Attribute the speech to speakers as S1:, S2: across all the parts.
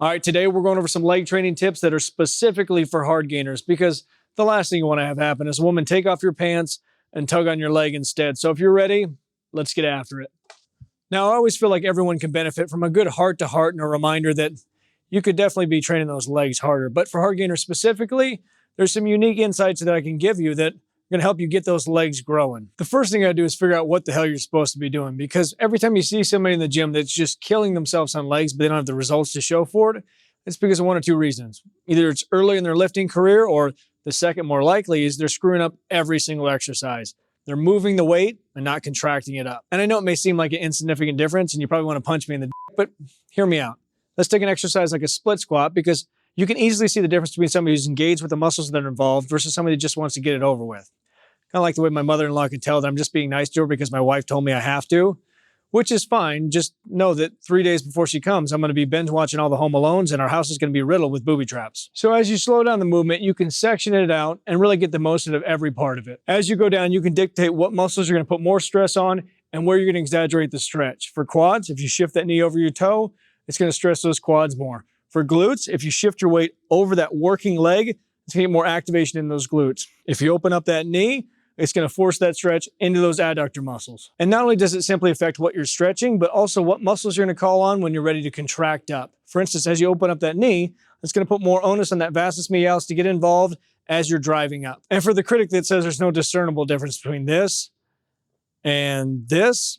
S1: All right, today we're going over some leg training tips that are specifically for hard gainers, because the last thing you want to have happen is a woman take off your pants and tug on your leg instead. So if you're ready, let's get after it. Now, I always feel like everyone can benefit from a good heart-to-heart and a reminder that you could definitely be training those legs harder. But for hard gainers specifically, there's some unique insights that I can give you that are going to help you get those legs growing. The first thing I do is figure out what the hell you're supposed to be doing, because every time you see somebody in the gym that's just killing themselves on legs, but they don't have the results to show for it, it's because of one or two reasons. Either it's early in their lifting career, or the second more likely is they're screwing up every single exercise. They're moving the weight and not contracting it up. And I know it may seem like an insignificant difference and you probably want to punch me in the dick, but hear me out. Let's take an exercise like a split squat, because you can easily see the difference between somebody who's engaged with the muscles that are involved versus somebody who just wants to get it over with. Kind of like the way my mother-in-law can tell that I'm just being nice to her because my wife told me I have to, which is fine. Just know that 3 days before she comes, I'm going to be binge watching all the Home Alones and our house is going to be riddled with booby traps. So as you slow down the movement, you can section it out and really get the most out of every part of it. As you go down, you can dictate what muscles you're going to put more stress on and where you're going to exaggerate the stretch. For quads, if you shift that knee over your toe, it's going to stress those quads more. For glutes, if you shift your weight over that working leg, it's going to get more activation in those glutes. If you open up that knee, it's going to force that stretch into those adductor muscles. And not only does it simply affect what you're stretching, but also what muscles you're going to call on when you're ready to contract up. For instance, as you open up that knee, it's going to put more onus on that vastus medialis to get involved as you're driving up. And for the critic that says there's no discernible difference between this and this,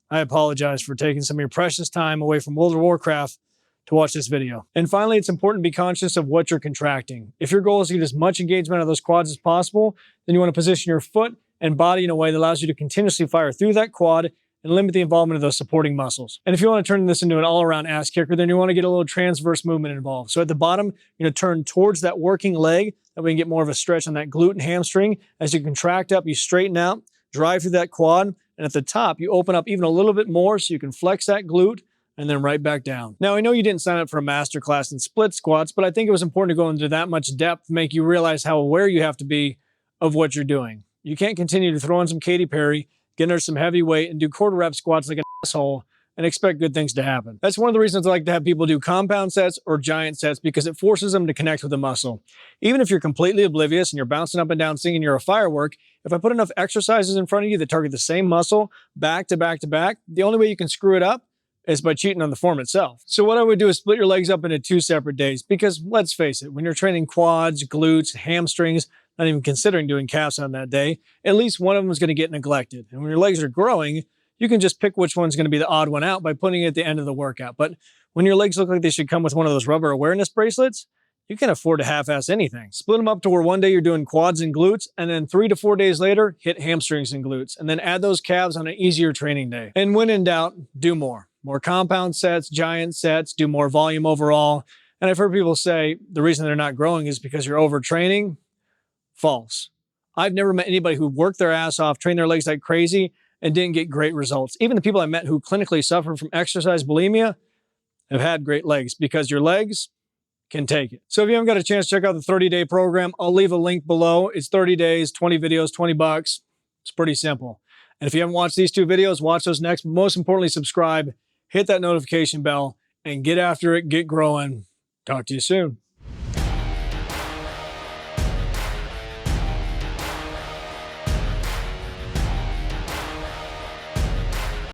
S1: I apologize for taking some of your precious time away from World of Warcraft to watch this video. And finally, it's important to be conscious of what you're contracting. If your goal is to get as much engagement out of those quads as possible, then you want to position your foot and body in a way that allows you to continuously fire through that quad and limit the involvement of those supporting muscles. And if you want to turn this into an all-around ass kicker, then you want to get a little transverse movement involved. So at the bottom, you're going to turn towards that working leg, that we can get more of a stretch on that glute and hamstring. As you contract up, you straighten out, drive through that quad, and at the top, you open up even a little bit more so you can flex that glute and then right back down. Now, I know you didn't sign up for a masterclass in split squats, but I think it was important to go into that much depth to make you realize how aware you have to be of what you're doing. You can't continue to throw on some Katy Perry, get under some heavy weight, and do quarter rep squats like an asshole and expect good things to happen. That's one of the reasons I like to have people do compound sets or giant sets, because it forces them to connect with the muscle. Even if you're completely oblivious and you're bouncing up and down singing you're a firework, if I put enough exercises in front of you that target the same muscle back to back to back, the only way you can screw it up is by cheating on the form itself. So what I would do is split your legs up into 2 separate days, because let's face it, when you're training quads, glutes, hamstrings, not even considering doing calves on that day, at least one of them is going to get neglected. And when your legs are growing, you can just pick which one's going to be the odd one out by putting it at the end of the workout. But when your legs look like they should come with one of those rubber awareness bracelets, you can afford to half-ass anything. Split them up to where one day you're doing quads and glutes, and then 3 to 4 days later, hit hamstrings and glutes, and then add those calves on an easier training day. And when in doubt, do more. More compound sets, giant sets, do more volume overall. And I've heard people say the reason they're not growing is because you're overtraining. False. I've never met anybody who worked their ass off, trained their legs like crazy, and didn't get great results. Even the people I met who clinically suffered from exercise bulimia have had great legs, because your legs can take it. So if you haven't got a chance to check out the 30-day program, I'll leave a link below. It's 30 days, 20 videos, $20. It's pretty simple. And if you haven't watched these 2 videos, watch those next. But most importantly, subscribe, hit that notification bell, and get after it, get growing. Talk to you soon.